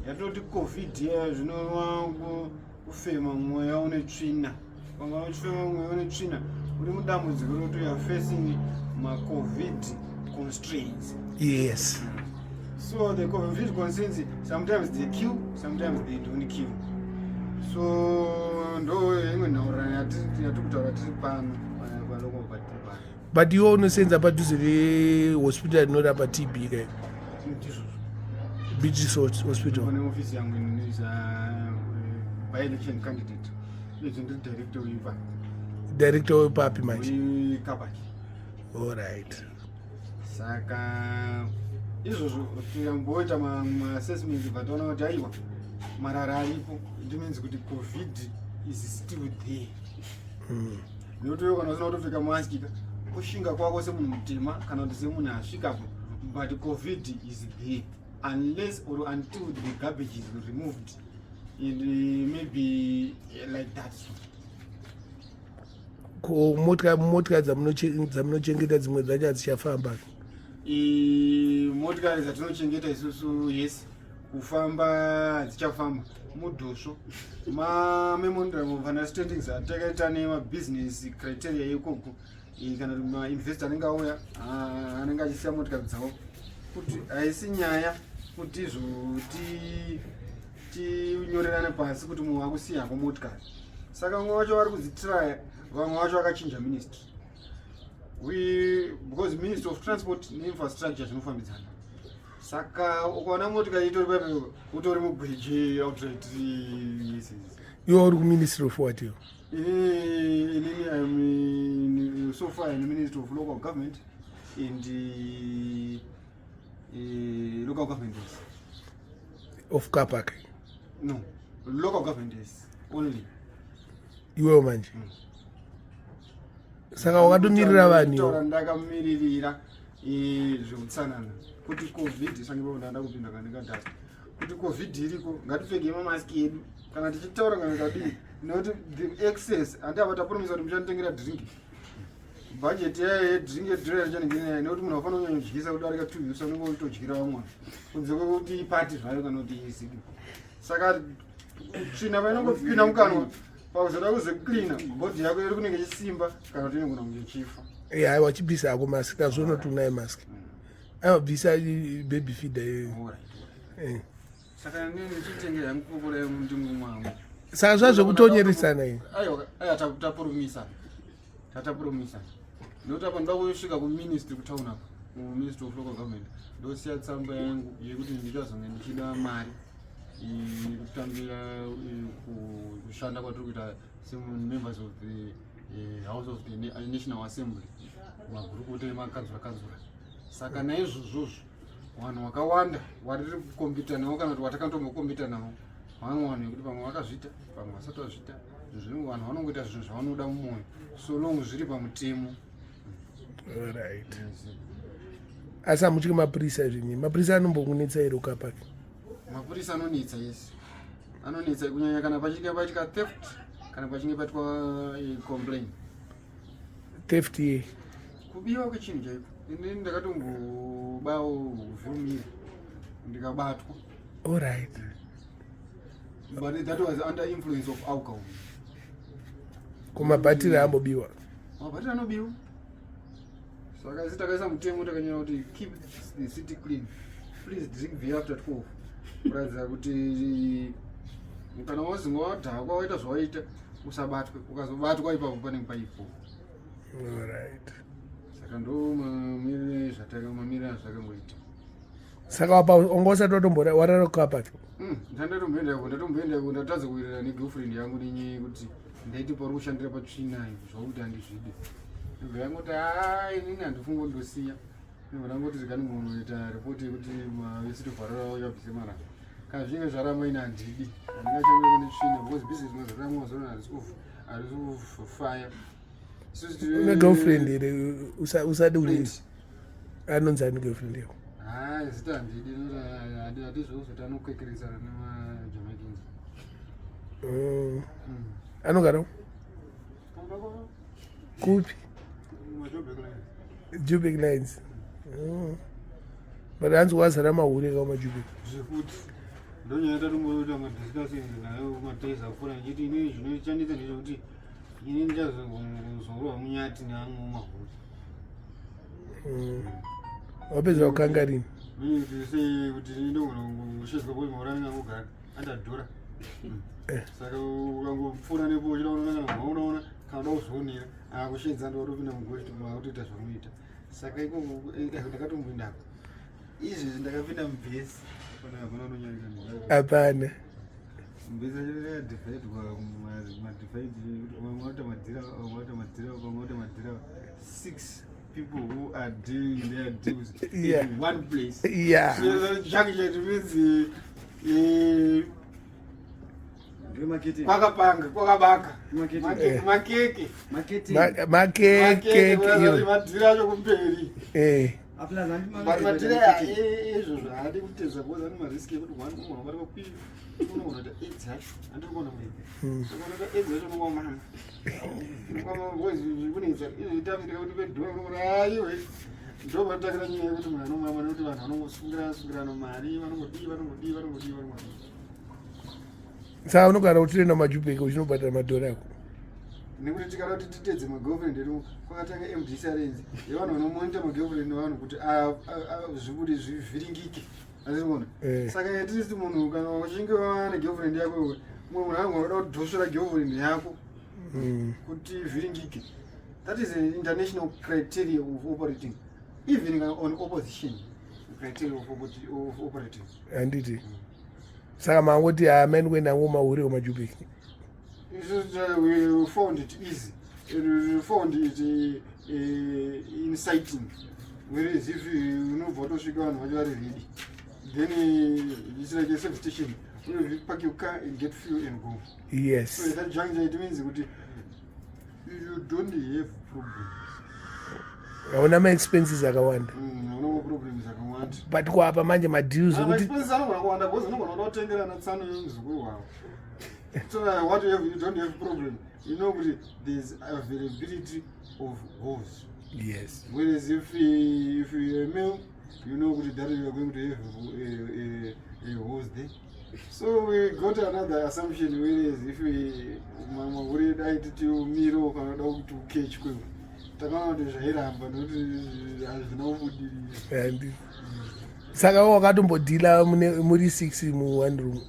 yatoti covid zvinova kufema mweya une tsvina vanga vachifema mweya une tsvina uri mudambudziko rokuti you are facing ma-covid constraints. Yes. So the COVID constraints, sometimes they kill, sometimes they don't kill. So ndo imwe nhaurani yatikutaura tiri pano paloko patiri pano. But you unosenza padhuze vehospital inorapa TB kai? Beatrice Hospital. Kune ofisi yangu inoisa by-election candidate. Izvo ndiri director wepa. Director wepapi manje? Kabaki. All right. Saka izvozvo tikamboita ma-assessments vataona kuti aiwa marara aripo ndimenzi kuti covid is still there. Nokuti iwe kana usina kutopfeka maski kushinga kwako semunhu mutema kana kuti semunhu asvikapo, but covid is there unless or until the garbage is removed and maybe like that. Ko motika dzamunochengeta dzimwe dzacho hadzichafamba? Motikari dzatinochengeta isusu yes kufamba hadzichafamba mudhosvo memorandum of understandings atakaita nemabusiness criteria ikoko kana kuti mainvestor anenge auya anenge achisiya motikari dzavo kuti haisi nyaya kuti tinyorerane pasi kuti munhu akusiyako motikari. Saka vamwe vacho vari kudzitiraya, vamwe vacho vakachinja ministry. Because Ministry of Transport neinfrastructure zvinofambidzana. Saka ukaona motikari itori papo utori mugweje outright. Iwe uri kuministry of what? I'm so far in the Ministry of Local Government and local government is. Of Kapak? No, local government is only. Iwe manje? Saka wakatomirira vanhu ivo ndakamiririra zveutsanana kuti covid isange ndanda kupinda kandingadhasa kuti covid iriko ngatipfeke mamaski edu kana tichitaura kana kadii nokuti the excess handiyava tapromisa kuti muchanditengera dringi bhajeti yayo yedringi yedhira ichaningirinayo nokuti munhu afanira kunyanyodyisa kudarika 2 visa unenge uchitodyira vamwana kunze kwekuti ipati zvayo kana kuti isiki. Saka tsvina painongopinda mukanwa pauzoda kuzoklina bhodhi yako iri kunenge chisimba kana kuti inogona kunge chifa. Aiwa chibvisa hako maski kazvono kuti unaye maski aiwa bvisa baby feeder. Saka ndichitengera yangu kokora mundingo mwangu. Saka zvazvokutonyeresana iyi aiwa tatapuromisa nokuti apa ndoda kusvika kuministry kutown apa kuministry of local government ndosiya tsamba yangu yekuti ndichazonge ndichida mari kutambira kushanda kwatiri kuita members of the House of the National Assembly magurukota emakanzura. Saka naizvozvozvo vanhu vakawanda vatiri kukombita navo kana kuti vatakantombokombita navo vanowana yekuti vamwe vakazvita vamwe vasati vazvita. Zvino vanhu vanongoita zvinhu zvavanoda mumwoyo so long zviri pamutemo. Alright. Asi hamuchiri mapurisa zvinyi? Mapurisa anombonetsa here ukapaki? Mapurisa anonetsa yes, anonetsa kunyanya kana pachinge paitika theft kana pachinge paitwa complain. Theft ye kubiwa kwechinhu chaiko. Ini ndakatombobawo uvhumira ndikabatwa. Alright. But that was under influence of alcohol. Kumabhatiri ambobiwa? Mabhatiri anobiwa. Saka takaisa mutemo takanyora kuti keep the city clean, please drink beer after 12. Kuratidza kuti kana wazingwa wadhakwa waita zvawaita usabatwe, ukazobatwa ipapo panenge paipo. Alright. Saka ndo mamirire zvakangoita. Saka wapa onga usati watombora warara kukapaki? Ndatomboenda ndatadza kuwirirana negirlfriend yangu nenyaya kuti ndaiti pauri kushandira patsvina zvakuti handizvidi. Ndobva yangoti inini handifunga kundosiya. Ndobva ndangoti zikani munhu unoita ripoti yekuti vesiti vharara yabvise marara. Kana zvinge zvaramba ine handidi. Handingachamira netsvina because business mazorama mazorana harisi kufaya. Une girlfriend here usati uri anonzi ani girlfriend yako? Zita handidi hatizvozoti anokwekeresana nemajamaikins. Anogara kupi? Joburg Lines. But hanzi wazara mahuri eka mumajubek zvekuti ndonyaya tatomboita madiscussions nayo mataisa akura nchiti inini zvinochandisa ndezvekuti ini ndichazozorwa munyati neamwe mumahuri wapedza kukangarini sei kuti ndogona kushedzwa kuti maurani angogara andadhura saka ukangopfuura nepo uchidaona kana uzvionera akushedza ndootopinda mugoti makutoita zvamunoita saka ikoko ndakatomboindako izvezvi ndakapinda mubhesi pana unonyarika hapana mubhesi achadivhaidwa madivhaidi vamwe vaita madhira vamwe vaita madhira 6 people who are doing their deals in one place. Yeah. So junction means kwakabaka makeke madhira acho kumberi madhira izvozvo haadi kutedza because ane mariski ekuti unogona vari vakwiri unogona kuita aids yacho handirikona muita aids yacho unongwamana kunetsa izvitambirika kuti pedhora unogona aiwe ndo vanotakira nyaya yekuti munhu anomama nekuti vanhu vanongosungirana mari vanongodii saka unogara kutirenda majubheki uchinobhadhara madhora ako nekuti tikada kuti titedze magirlfriend edu kwakatanga mdc arenzi yevanhu vanomonita magirlfriend nevanhu kuti zvibudi zvivhiringike azviona saka yatisi munhu kana uchinge wane girlfriend yako mumwe munhu anogona kudhosvera girlfriend yako kuti ivhiringike. That is an international criteria of operating, even on opposition criteria of operating. Anditi saka mangoti ameni kwenda ngomahuri omajubheki we found it easy. We found it inciting. Whereas if you know what to go and you are ready, then it's like a substation. You park your car and get fuel and go. Yes. So that junction it means that you don't have problems. Hauna ma-expenses akawanda. No problems akawanda. But kwapa manje ma-deals ukuthi ma-expenses akawanda because unogona kutotengera natsano yomzukuru wawo. So what you don't have problem. You know there's availability of hose. Yes. Whereas if you're a male, you know that you are going to have a hose there. So we got another assumption. Whereas if mama worried to miro kana to catch kwe takana kuti zvairamba nokuti hazvina kubudiri. Saka wakatombodhila muri 6 mu one room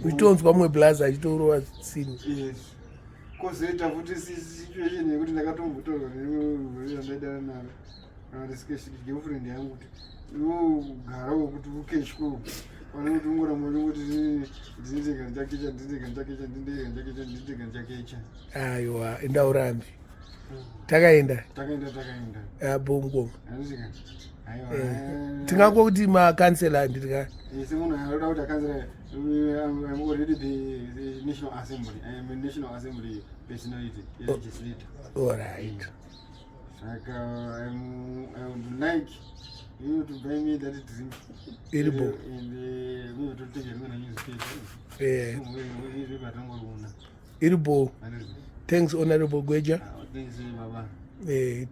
uchitonzwa mumwe blaza achitorowa sini. Yes. Kozoita futi situation yekuti ndakatombotorwa neyandaidana naro kana discussion girlfriend yangu kuti iwo ugarawo kuti ukechko pane kuti ungoramba kuti ndinenge njakecha. Aiwa indaurambi takaenda abongo tingangwa kuti makansela nditika semunhu anoda kuti akansela. I'm already the National Assembly. I am a National Assembly personality, a legislator. All right. Like I would like you to buy me that drink. Edible. And we will take it when I use paper. Edible. Thanks, Honorable Gweja. Thanks, Baba. Yes.